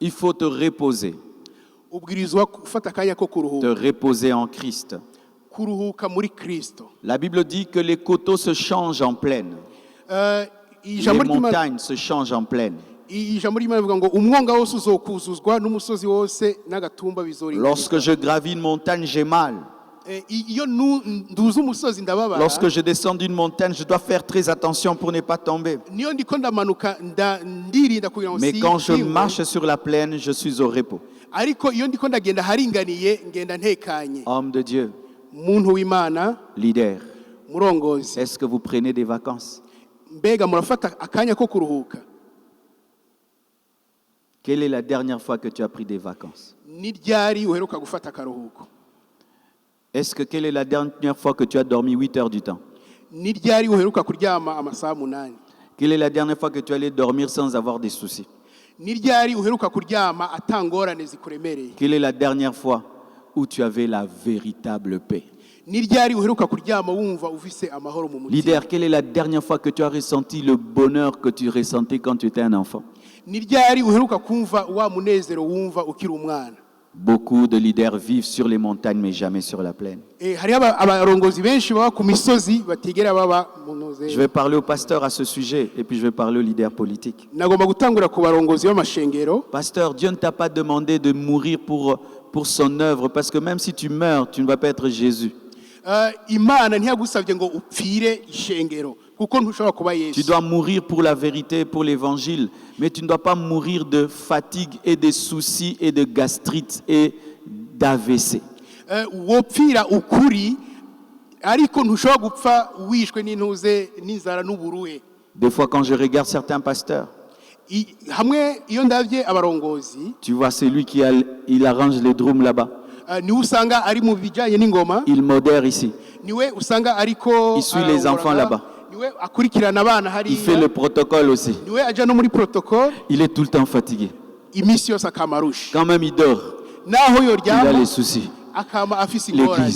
Il faut te reposer. ubwirizwa gufata akanya ko Te kuruhuka reposer en Christ. kuruhuka muri Kristo. La Bible dit que les coteaux se changent en plaine. Les ijambo ry'Imana montagnes se changent en plaine. ijambo ry'Imana rivuga ngo umwonga wose uzokuzuzwa n'umusozi wose n'agatumba bizorinda. Lorsque je gravis une montagne, j'ai mal. iyo nduza umusozi ndababara. Lorsque je descends d'une montagne, je dois faire très attention pour ne pas tomber. niyo ndiko ndamanuka ndirinda kugira ngo Mais quand je marche sur la plaine, je suis au repos. ariko iyo ndiko ndagenda haringaniye ngenda ntekanye. Homme de Dieu, muntu w'Imana, leader, murongozi, est-ce que vous prenez des vacances? mbega murafata akanya ko kuruhuka? Quelle est la dernière fois que tu as pris des vacances? ni ryari uheruka gufata akaruhuko? Est-ce que quelle est la dernière fois que tu as dormi 8 heures du temps? ni ryari uheruka kuryama amasaha 8? Quelle est la dernière fois que tu allais dormir sans avoir des soucis? ni ryari uheruka kuryama atangorane zikuremereye? Quelle est la dernière fois où tu avais la véritable paix? ni ryari uheruka kuryama wumva ufise amahoro mu mutima? Leader, quelle est la dernière fois que tu as ressenti le bonheur que tu ressentais quand tu étais un enfant? ni ryari uheruka kumva wa munezero wumva ukiri umwana? Beaucoup de leaders vivent sur les montagnes mais jamais sur la plaine. hari abarongozi benshi baba ku misozi batigera baba mu nozero. Je vais parler au pasteur à ce sujet et puis je vais parler aux leaders politiques. nagomba gutangura ku barongozi b'amashengero. Pasteur, Dieu ne t'a pas demandé de mourir pour son œuvre parce que même si tu meurs, tu ne vas pas être Jésus. Imana ntiyagusabye ngo upfire ishengero kuko ntushobora kuba Yesu. Tu dois mourir pour la vérité, pour l'évangile, mais tu ne dois pas mourir de fatigue et de soucis et de gastrite et d'AVC. wopfira ukuri ariko ntushobora gupfa wishwe n'intuze n'inzara n'uburuhe. Des fois, quand je regarde certains pasteurs, hamwe iyo ndavye abarongozi, tu vois celui il arrange les drums là-bas. niwe usanga ari mu bijanye n'ingoma, Il modère ici. niwe usanga ariko Il suit les enfants là-bas. niwe akurikirana abana hari. Il fait le protocole aussi. niwe aja no muri protocole. Il est tout le temps fatigué. imisi yose akamarusha. Quand même, il dort. naho Il a yoryama les soucis. akama afise ingorane.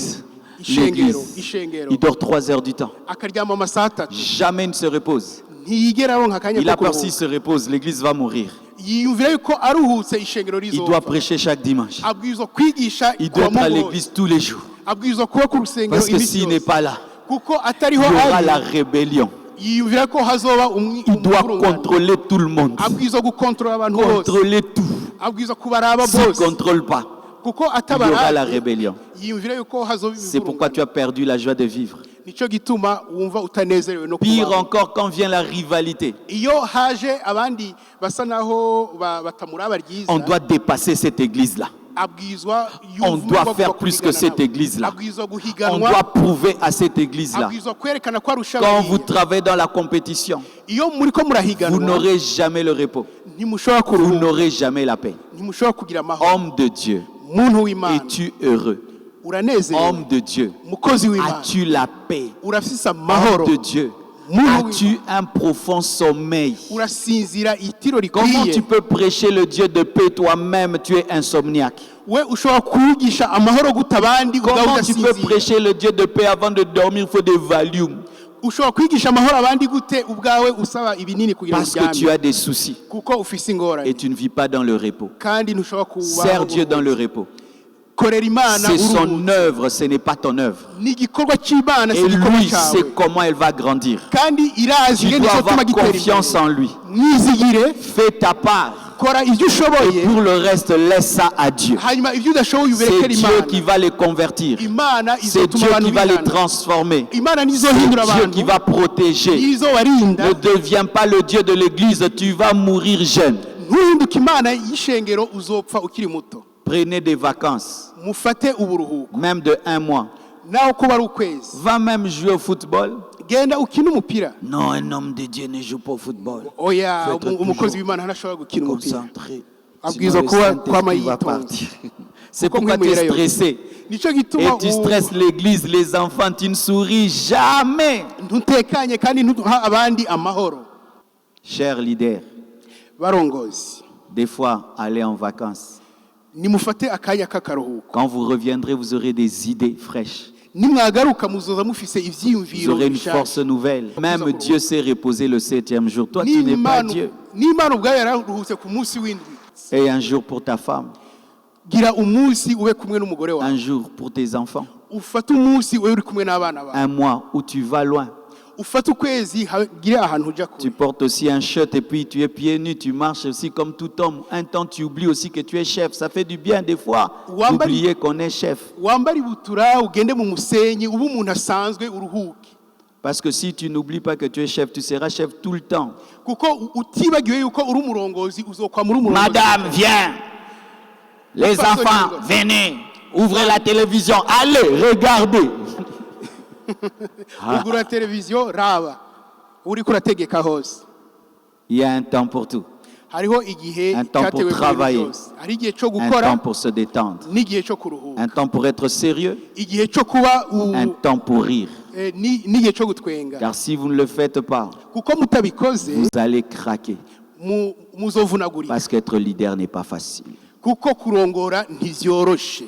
L'église. ishengero Il dort 3 heures du temps. akaryama amasaha 3. Jamais il ne se repose. ntiyigera aronka akanya Il a ko peur s'il kuruhuka. se repose, l'église va mourir. yiyumvira yuko aruhutse ishengero Il doit rizopfa. prêcher chaque dimanche. abwirizwa kwigisha Il doit être à kuwa Mungu. l'église tous les jours. abwirizwa kuba ku rusengero Parce que imisi s'il n'est yose. pas là, kuko il atariho y aura la ari rébellion. yiyumvira ko hazoba Il doit contrôler tout le monde. abwirizwa gukontorora abantu bose. Contrôler tout. abwirizwa kubaraba S'il ne bose contrôle pas, kuko il y aura la atabaraba rébellion. yiyumvira yuko hazoba C'est pourquoi tu as perdu la joie de vivre. nico gituma wumva utanezerewe no Pire kubaho. encore quand vient la rivalité. iyo haje abandi basa naho batamuraba ryiza, On doit dépasser cette église-là. abwirizwa On doit faire plus que cette église-là. abwirizwa On guhiganwa, doit prouver à cette église-là. abwirizwa kwerekana ko arusha Quand abandi. vous travaillez dans la compétition, iyo muri ko vous murahiganwa n'aurez jamais le repos. ntimushobora Vous kuruhuka, n'aurez jamais la paix. ntimushobora kugira amahoro. Homme de Dieu, muntu w'Imana, es-tu heureux? uranezerewe. Homme de Dieu, mukozi w'Imana, as-tu la paix? urafise amahoro. Homme de Dieu, Muntu as-tu un profond sommeil? urasinzira itiro Comment tu rikwiye. peux prêcher le Dieu de paix toi-même? Tu es insomniaque. we ushobora kwigisha amahoro guta abandi ubwawe Comment tu peux udasinzira? prêcher le Dieu de paix avant de dormir? Il faut des Valium. ushobora kwigisha amahoro abandi gute ubwawe usaba ibinini kugira ngo Parce que tu uryame? as des soucis kuko ufise ingorane et tu ne vis pas dans le repos. kandi ntushobora kubaho. Sers Dieu dans le repos. korera Imana C'est son uruhutse. œuvre, ce n'est pas ton œuvre. ni igikorwa cy'Imana, Et si igikorwa lui cyawe. sait comment elle va grandir. kandi irazi Tu ingene dois izotuma avoir gitera confiance imbere. en lui. mwizigire, Fais ta part. kora ibyo Et ushoboye, pour le reste, laisse ça à Dieu. hanyuma ibyo udashoboye C'est ubirekere Dieu qui Imana. va les convertir. Imana C'est izotuma Dieu abantu qui va les bihana. transformer. Imana nizo C'est hindura Dieu qui abantu, va protéger. nizo warinda. Ne deviens pas le Dieu de l'église, tu vas mourir jeune. ntuhinduke Imana y'ishengero uzopfa ukiri muto. Prenez des vacances, mufate uburuhuko même de 1 mois. naho kuba ari ukwezi, Va même jouer au football. genda ukine umupira. Non, un homme de Dieu ne joue pas au football. oya Faut être umukozi toujours w'Imana ntashobora gukina umupira. Concentré. abwirizwa Sinon, le kuba Saint-Esprit kwama va yitonze. partir. C'est Kuko pourquoi tu es mwimwirayo. stressé. nicyo Et gituma tu stresses l'église, les enfants, tu ne souris jamais. ntutekanye kandi ntuha abandi amahoro. Cher leader, barongozi, des fois, allez en vacances. nimufate akanya k'akaruhuko. Quand vous reviendrez, vous aurez des idées fraîches. nimwagaruka muzoza mufise Vous ivyiyumviro aurez une bishasha. force nouvelle. Même Dieu s'est reposé le 7e jour. Toi, tu n'es pas Dieu. n'Imana ubwayo yararuhutse ku munsi w'indwi. n'umwubatsi. Et un jour pour ta femme, Gira umunsi ube kumwe n'umugore wawe. un jour pour tes enfants, Ufate umunsi ube uri kumwe n'abana bawe. un mois où tu vas loin. Ufate ukwezi gire ahantu uja Tu kure. portes aussi un shirt et puis tu es pieds nus, tu marches aussi comme tout homme. Un temps, tu oublies aussi que tu es chef. Ça fait du bien des fois d'oublier qu'on est chef. Wambara ibutura ugende mu musenyi ube umuntu asanzwe uruhuke. Parce que si tu n'oublies pas que tu es chef, tu seras chef tout le temps. Kuko utibagiwe yuko uri umurongozi uzokwa muri umurongozi. Madame, viens. Les enfants, venez. Ouvrez la télévision. Allez, regardez. Ugura televiziyo raba uri kurategeka hose. Il y a un temps pour tout. Hariho igihe Un temps pour cyatewe travailler. hari igihe cyo Un gukora temps pour se détendre. n'igihe cyo kuruhuka. Un temps pour être sérieux. Igihe cyo kuba Un temps pour rire. n'igihe cyo gutwenga. Car si vous ne le faites pas, Kuko mutabikoze vous allez craquer. muzovunagurika. Parce qu'être leader n'est pas facile. Kuko kurongora ntivyoroshe.